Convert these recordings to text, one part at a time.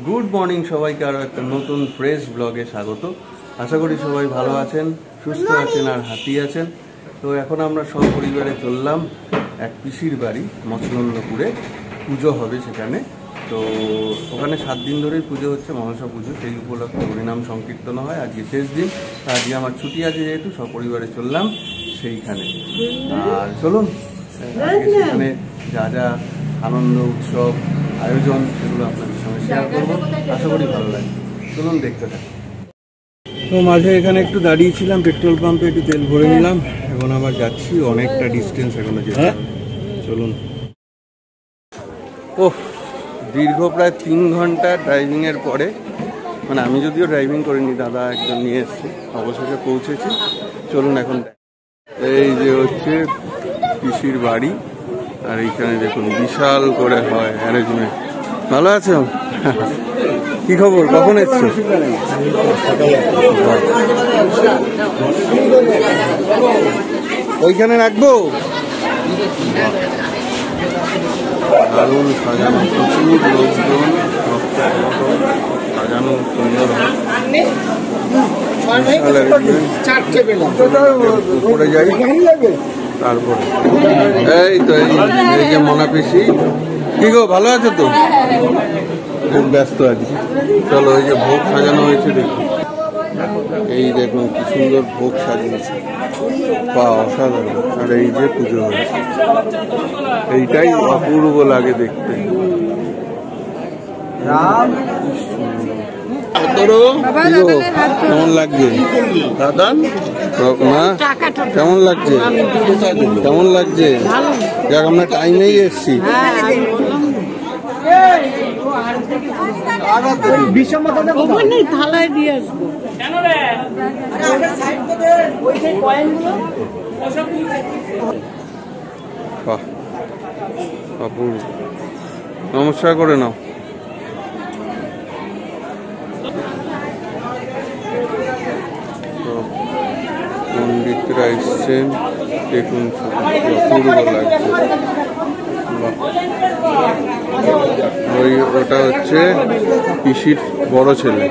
Good morning সবাইকে আরও একটা নতুন ফ্রেশ ব্লগে স্বাগত। আশা করি সবাই ভালো আছেন, সুস্থ আছেন আর হাতি আছেন। তো এখন আমরা সব পরিবারে চললাম এক পিসির বাড়ি মৎস্যনন্দপুরে, পুজো হবে সেখানে। তো ওখানে 7 দিন ধরেই পুজো হচ্ছে, মনসা পুজো, সেই উপলক্ষে হরিনাম সংকীর্তন হয়। আজকে শেষ দিন, আজকে আমার ছুটি আছে যেহেতু সপরিবারে চললাম সেইখানে। আর চলুন আজকে সেখানে যা যা আনন্দ উৎসব আয়োজন সেগুলো আপনাদের সঙ্গে শেয়ার করবো, আশা করি ভালো লাগবে। চলুন দেখতে থাকুন। তো মাঝে এখানে একটু দাঁড়িয়েছিলাম, পেট্রোল পাম্পে একটু তেল ভরে নিলাম। এখন আবার যাচ্ছি, অনেকটা ডিস্টেন্স এখনো যেতে হবে। চলুন। ওহ, দীর্ঘ প্রায় 3 ঘন্টা ড্রাইভিংয়ের পরে, মানে আমি যদিও ড্রাইভিং করিনি, দাদা একজন নিয়ে এসছে, অবশেষে পৌঁছেছি। চলুন এখন। এই যে হচ্ছে পিসির বাড়ি, আর এইখানে দেখুন বিশাল করে হয় অ্যারেঞ্জমেন্ট। ভালো আছো? কি খবর, কখন এসছো? ওইখানে রাখবো। দারুণ সাজানো, প্রচুর লোকজন, সাজানো সুন্দর হয়। উপরে যাই, তারপরে এই তো এই যে মনা পিসি। কি গো, ভালো আছো তো? খুব ব্যস্ত আছি। চলো, এই যে ভোগ সাজানো হয়েছে দেখুন, এই দেখুন কি সুন্দর ভোগ সাজিয়েছে, বা অসাধারণ। আর এই যে পুজো হয়েছে, এইটাই অপূর্ব লাগে দেখতে। কেমন লাগছে দাদা? মা কেমন লাগছে? কেমন লাগছে? যাক, আমরা টাইমেই এসছি। অপূর্ব। নমস্কার করে নাও। পণ্ডিতরা এসছেন, দেখুন অপূর্ব লাগছে। ওটা হচ্ছে পিসির বড় ছেলে,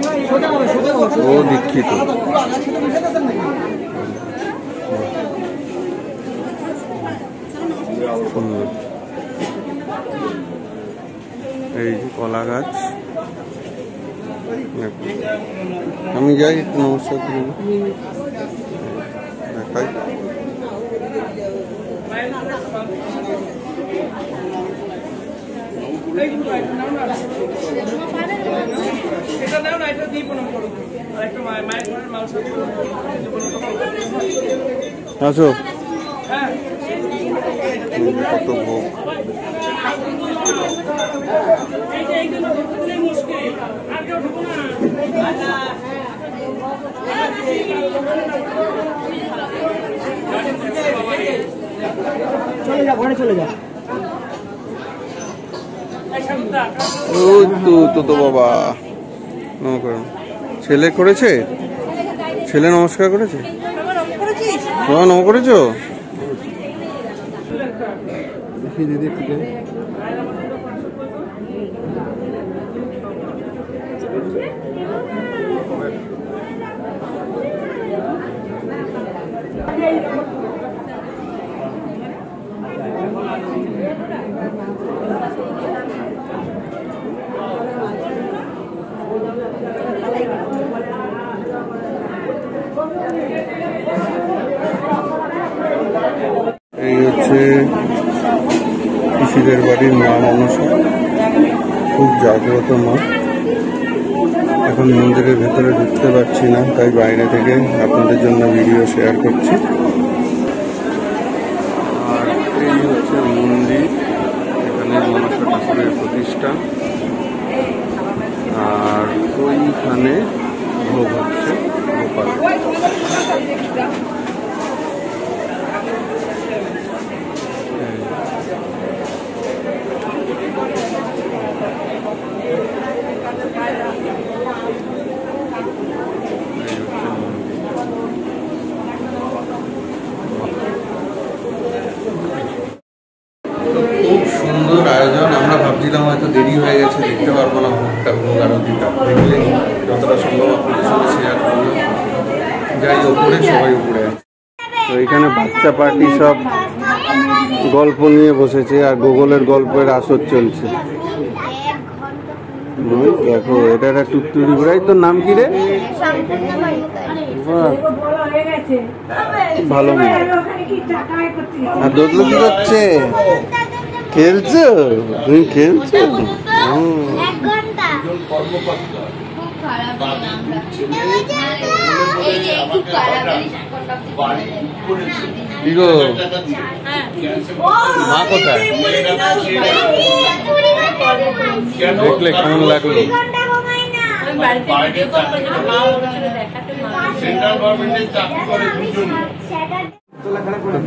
ও দীক্ষিত। এই যে কলা গাছ, আমি যাই একটু নমস্কার করি, দেখাই। আছো? কত ভোগ। চলে যা। তো বাবা ছেলে করেছে, ছেলে নমস্কার করেছে। তোমার নম করেছো? দিদি এই হচ্ছে পিসিদের বাড়ির মা মনসা, খুব জাগ্রত মা। এখন মন্দিরের ভেতরে ঢুকতে পারছি না, তাই বাইরে থেকে আপনাদের জন্য ভিডিও শেয়ার করছি। আর এই হচ্ছে মন্দির, এখানে মনসা ঠাকুরের প্রতিষ্ঠা। আর ওইখানে ভোগ হচ্ছে গোপাল। খুব সুন্দর আয়োজন। আমরা ভাবছিলাম হয়তো দেরি হয়ে গেছে, দেখতে পারবো না ভোগটা ভোগ আরতিটা দেখলে যতটা সম্ভব আপনাদের সঙ্গে শেয়ার করলাম। যাই ওপরে, সবাই উপরে আছে। তো এখানে বাচ্চা পার্টি সব গল্প নিয়ে বসেছে, আর গুগলের গল্পের আসর চলছে। দেখো, এটা একটা টুকটুকি ঘোড়াই। তোর নাম কি রে? ভালো মেয়ে। আর দোদলো কি করছে? খেলছো? তুমি খেলছো? কি গো, মা কোথায়? দেখলে কেমন লাগলো?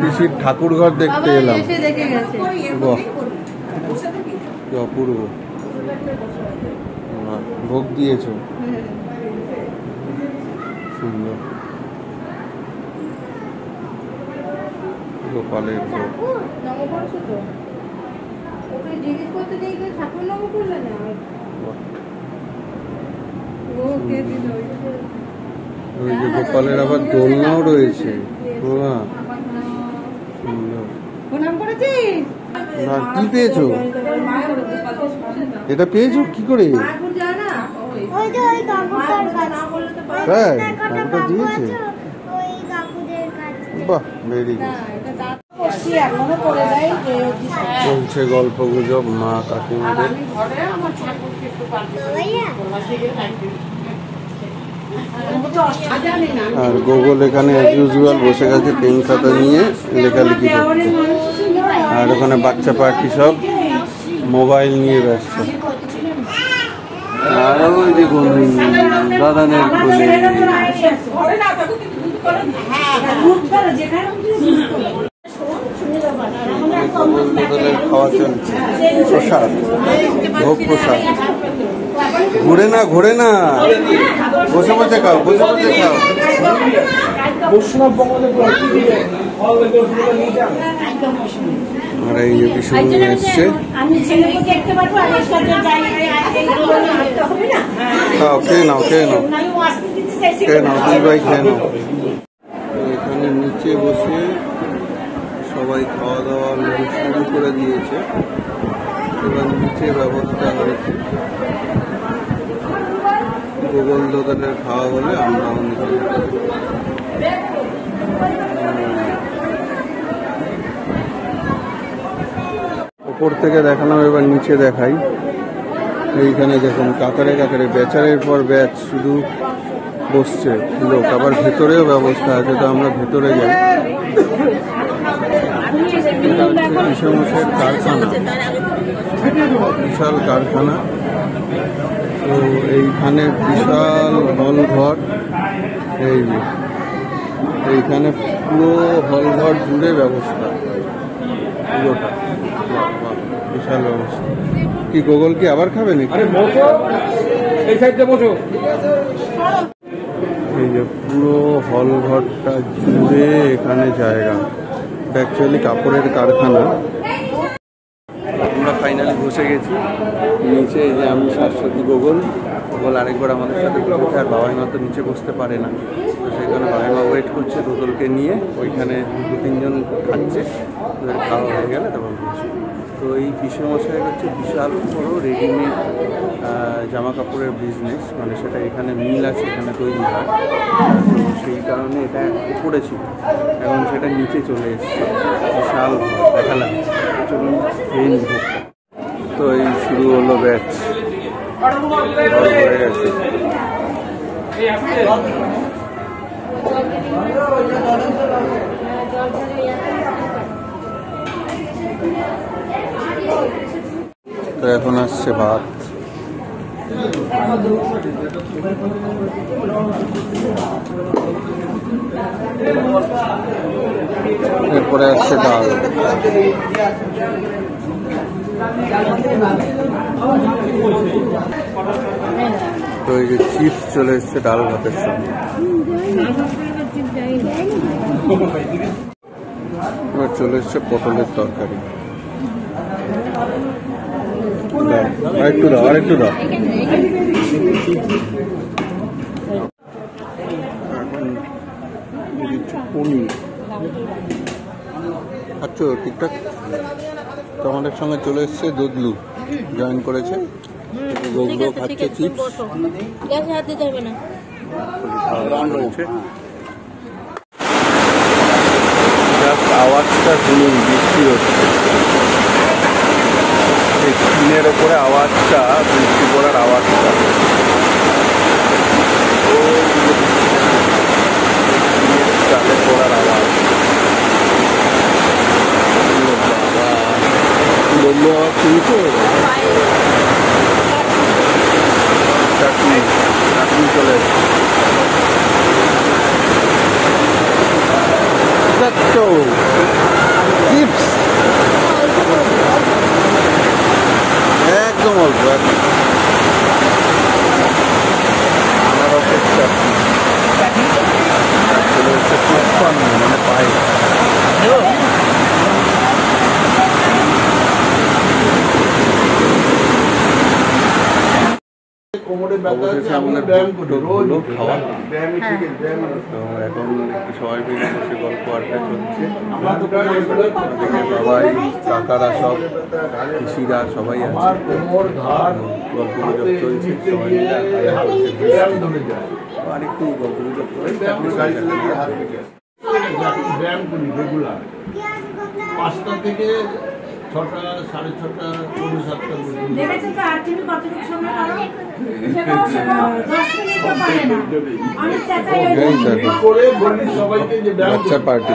পিসির ঠাকুর ঘর দেখতে এলাম। অপূর্ব। ভোগ দিয়েছো, সুন্দর। গোপালের ভোগ। ওই যে গোপালের আবার দোলনাও রয়েছে। কি পেয়েছো? এটা পেয়েছো কি করে? তাই কাকুটা দিয়েছে? বাহ, ভেরি গুড। চলছে গল্প গুজব মা কাকিমাদের। আর গুগল এখানে অ্যাজ ইউজুয়াল বসে গেছে পেন খাতা নিয়ে লেখালেখি করতে। আর ওখানে বাচ্চা পার্টি সব মোবাইল নিয়ে ব্যস্ত। আর ওই দেখুন দাদানের কোলে খাওয়া চলছে, প্রসাদ, ভোগ প্রসাদ। ঘুরে না, ঘুরে না, বসে বসে খাও, বসে বসে খাও। আর এই যে পিছনে নিয়ে এসছে। খাও, খেয়ে নাও, খেয়ে নাও, খেয়ে নাও, দুই ভাই খেয়ে নাও। এখানে নিচে বসে সবাই খাওয়া দাওয়া শুরু করে দিয়েছে। এবার নিচে ব্যবস্থা হয়েছে, গুগল দোকানের খাওয়া হলে আমরাও নিচে। ওপর থেকে দেখালাম, এবার নিচে দেখাই। এইখানে দেখুন কাতারে কাতারে বেচারের পর ব্যাচ শুধু বসছে লোক। আবার ভেতরেও ব্যবস্থা আছে, তো আমরা ভেতরে যাই। এটা হচ্ছে বিষমসের কারখানা, বিশাল কারখানা। তো এইখানে বিশাল হল ঘর। এইখানে পুরো হল ঘর জুড়ে ব্যবস্থা, পুরোটা বিশাল ব্যবস্থা। কি গুগল কি আবার খাবে নাকি? এই যে পুরো হল ঘরটা জুড়ে এখানে জায়গা। অ্যাকচুয়ালি কাপড়ের কারখানা। আমরা ফাইনালি বসে গেছি নিচে। এই যে আমি শাশ্বতী, গুগল আরেকবার আমাদের সাথে বসেছে। আর বাবাই মা তো নিচে বসতে পারে না, তো সেই কারণে বাবাই মা ওয়েট করছে দুদলকে নিয়ে। ওইখানে 2-3 জন খাচ্ছে, খাওয়া হয়ে গেলে তখন বসবে। তো এই পিসেমশাইয়ের হচ্ছে বিশাল বড় রেডিমেড জামা কাপড়ের বিজনেস, মানে সেটা এখানে মিল আছে, এখানে তৈরি হয়। তো সেই কারণে এটা উপরে ছিল, এখন সেটা নিচে চলে এসেছে। বিশাল দেখালাম, চলুন খেয়ে নিব। তো এই শুরু হলো ব্যাচ, হয়ে গেছে। তো এখন আসছে ভাত। এরপরে আসছে ডাল। তো এই যে চিপস চলে এসছে ডাল ভাতের সঙ্গে। এবার চলে এসছে পটলের তরকারি। আরেকটু দাও, আরেকটু দাও। পনির আচ্ছা ঠিকঠাক। তো আমাদের সঙ্গে চলে এসছে দুধলু, জয়েন করেছে। গোগুলো খাচ্ছে চিপস। আওয়াজটা শুনুন, বৃষ্টি হচ্ছে, স্ক্রিনের ওপরে আওয়াজটা, বৃষ্টি পড়ার আওয়াজটা। চালে পড়ার আওয়াজ, বললো আওয়াজ শুনছো? চাটনি চাটনি চলে চিপস একদম অল্প, একদম আনারসের চাটনি হচ্ছে তুফান, মানে পায়ে এখন সবাই মিলে বসে গল্প আড্ডা চলছে। সবাই কাকারা, সব পিসিরা সবাই আছে, গল্প গুজব চলছে। সবাই মিলে আর একটু গল্প গুজব করে 5টা থেকে 6টা, 6:30, 6:45 বাচ্চা পার্টি।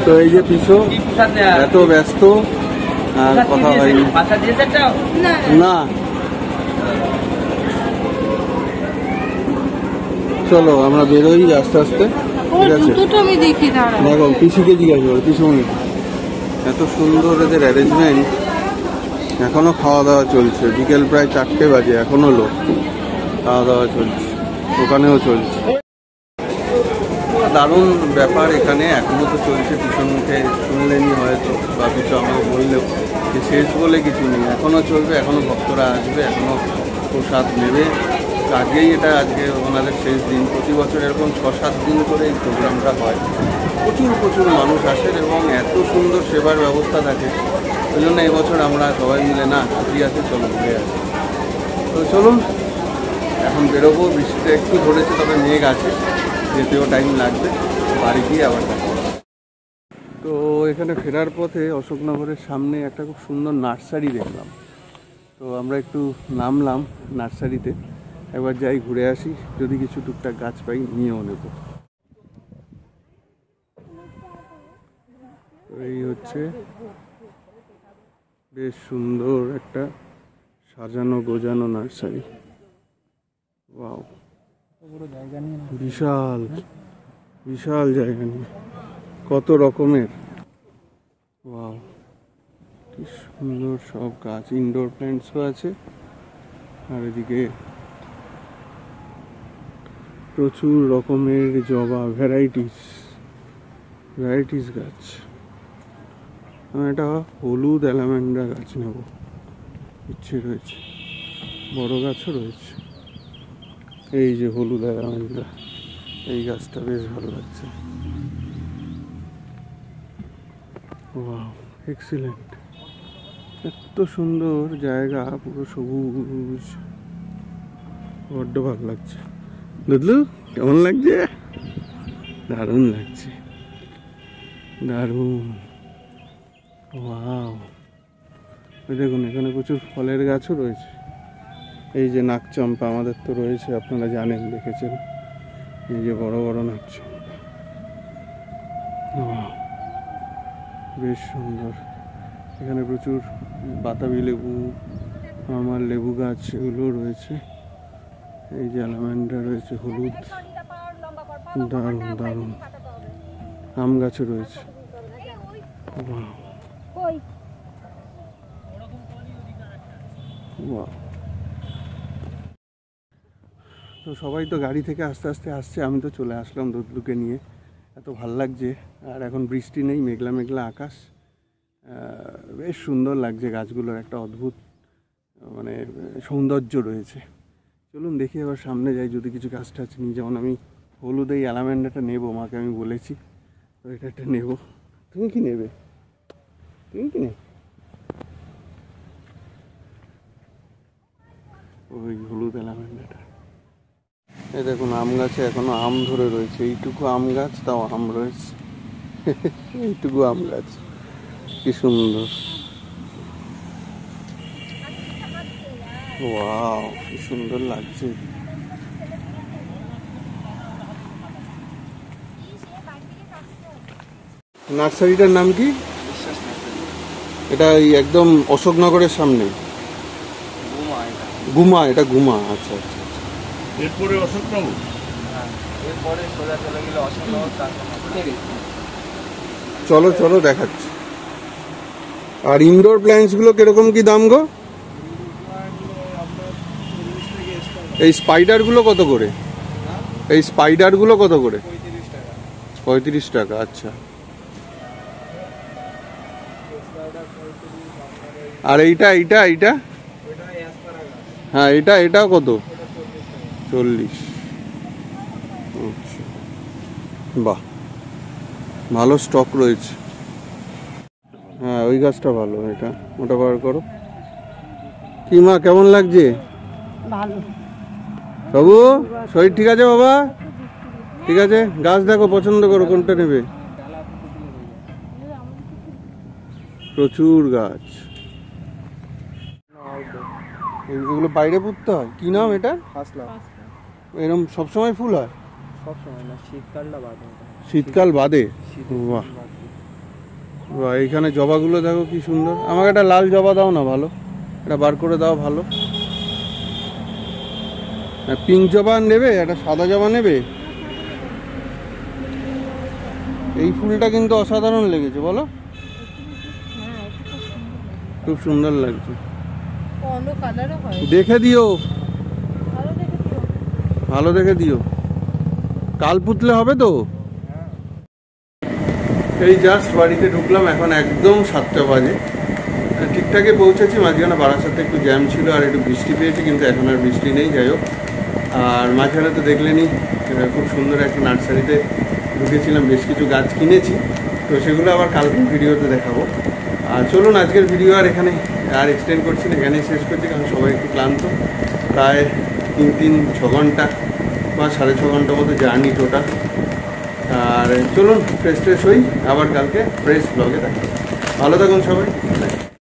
তো এই যে পিছু এত ব্যস্ত আর কথা হয়নি না। চলো আমরা বেরোই আস্তে আস্তে, ঠিক আছে? দেখো পিসিকে জিজ্ঞাসা করো, পিসুমনি এত সুন্দর এদের অ্যারেঞ্জমেন্ট। এখনো খাওয়া দাওয়া চলছে, বিকেল প্রায় 4টে বাজে, এখনো লোক খাওয়া দাওয়া চলছে, ওখানেও চলছে। দারুণ ব্যাপার এখানে, এখনো তো চলছে। পিছন মুখে শুনলেনি হয়তো, বা কিছু আমাকে বললেও যে শেষ বলে কিছু নেই, এখনো চলবে, এখনো ভক্তরা আসবে, এখনো প্রসাদ নেবে। আজকেই এটা, আজকে ওনাদের শেষ দিন। প্রতি বছর এরকম 6-7 দিন করে এই প্রোগ্রামটা হয়। প্রচুর প্রচুর মানুষ আসেন এবং এত সুন্দর সেবার ব্যবস্থা থাকে। ওই জন্য এবছর আমরা সবাই মিলে না ছুটি আছে, চলো ঘুরে আসি। তো চলুন এখন বেরোবো। বৃষ্টিটা একটু ধরেছে, তবে মেঘ আছে, যেতেও টাইম লাগবে, বাড়ি গিয়ে আবার দেখা। তো এখানে ফেরার পথে অশোকনগরের সামনে একটা খুব সুন্দর নার্সারি দেখলাম। তো আমরা একটু নামলাম নার্সারিতে, একবার যাই ঘুরে আসি, যদি কিছু টুকটাক গাছ পাই নিয়েও নেব। এই হচ্ছে বেশ সুন্দর একটা সাজানো গোজানো নার্সারি। ওয়াও, বিশাল বিশাল জায়গা নিয়ে কত রকমের। ওয়াও, কি সুন্দর সব গাছ, ইনডোর প্ল্যান্টসও আছে। আর এদিকে প্রচুর রকমের জবা, ভ্যারাইটিস গাছ। আমি একটা হলুদ অ্যালামেন্ডা গাছ নেব, ইচ্ছে রয়েছে, বড় গাছও রয়েছে। এই যে হলুদ অ্যালামেন্ডা, এই গাছটা বেশ ভালো লাগছে। Wow, excellent. এত সুন্দর জায়গা, পুরো সবুজ, বড্ড ভালো লাগছে। বুঝলু কেমন লাগছে? দারুণ লাগছে, দারুণ। ওয়াও, দেখুন এখানে প্রচুর ফলের গাছও রয়েছে। এই যে নাকচম্পা আমাদের তো রয়েছে, আপনারা জানেন, দেখেছেন, এই যে বড় বড় নাকচম্পা। বেশ সুন্দর। এখানে প্রচুর বাতাবি লেবু, নর্মাল লেবু গাছ, এগুলো রয়েছে। এই যে অ্যালামেন্ডা রয়েছে, হলুদ, দারুণ দারুণ। আম গাছও রয়েছে। তো তো সবাই তো গাড়ি থেকে আস্তে আস্তে আসছে, আমি তো চলে আসলাম দুধলুকে নিয়ে। এত ভাল লাগছে, আর এখন বৃষ্টি নেই, মেঘলা মেঘলা আকাশ, বেশ সুন্দর লাগছে। গাছগুলোর একটা অদ্ভুত মানে সৌন্দর্য রয়েছে। চলুন দেখি এবার সামনে যাই, যদি কিছু গাছ টাছ নিই। যেমন আমি হলুদ এই অ্যালামেন্ডাটা নেবো, মাকে আমি বলেছি, তো এটা একটা নেবো। তুমি কি নেবে? তুমি কি নেবে? ওই হলুদ অ্যালামেন্ডাটা। এই দেখুন আম গাছে এখনো আম ধরে রয়েছে, এইটুকু আম গাছ, তাও আম রয়েছে। এইটুকু আম গাছ, কি সুন্দর। ওয়াও, কি সুন্দর লাগছে। নার্সারিটার নাম কি? এটা এই একদম অশোকনগরের সামনে। গুমা, এটা গুমা। আচ্ছা আচ্ছা। এরপরে অশোকনগর, এরপরে সোজা চলে গেলে অশোকনগর। চলো চলো দেখাচ্ছি। আর ইনডোর প্ল্যান্টস গুলো কিরকম কি দাম গো? এই স্পাইডার গুলো কত করে? এই স্পাইডার গুলো কত করে? 35 টাকা। আচ্ছা। আর এইটা এইটা এইটা হ্যাঁ, এটাও কত? 40। আচ্ছা, বাহ, ভালো স্টক রয়েছে। হ্যাঁ, ওই গাছটা ভালো, এটা ওটা বার করো। কি মা, কেমন লাগছে? ভালো। বাবু, শরীর ঠিক আছে বাবা? ঠিক আছে। গাছ দেখো, পছন্দ করো, কোনটা নেবে? প্রচুর গাছ। এগুলো বাইরে পুঁততে হয়। কি নাম এটা? এরকম সবসময় ফুল হয়? সবসময় না, শীতকালটা বাদে। শীতকাল বাদে? বাহ বাহ, এইখানে জবাগুলো দেখো কি সুন্দর। আমাকে একটা লাল জবা দাও না, ভালো এটা বার করে দাও। ভালো পিঙ্ক জবা নেবে? একটা সাদা জবা নেবে? এই ফুলটা কিন্তু অসাধারণ লেগেছে, বলো? খুব সুন্দর লাগছে। দেখে দিও, ভালো দেখে দিও। কাল পুতলে হবে তো? এই জাস্ট বাড়িতে ঢুকলাম, এখন একদম 7টা বাজে। ঠিকঠাকই পৌঁছেছি। মাঝখানে বারাসাতে একটু জ্যাম ছিল আর একটু বৃষ্টি পেয়েছি, কিন্তু এখন আর বৃষ্টি নেই। যাই হোক, আর মাঝখানে তো দেখলেনি খুব সুন্দর একটা নার্সারিতে ঢুকেছিলাম, বেশ কিছু গাছ কিনেছি। তো সেগুলো আবার কালকে ভিডিওতে দেখাবো। আর চলুন আজকের ভিডিও আর এখানে আর এক্সটেন্ড করছি না, এখানেই শেষ করছি, কারণ সবাই একটু ক্লান্ত। প্রায় 3-6 ঘন্টা বা 6.5 ঘন্টার মতো জার্নি টোটাল। আর চলুন ফ্রেশ হই, আবার কালকে ফ্রেশ ব্লগে দেখা। ভালো থাকুন সবাই।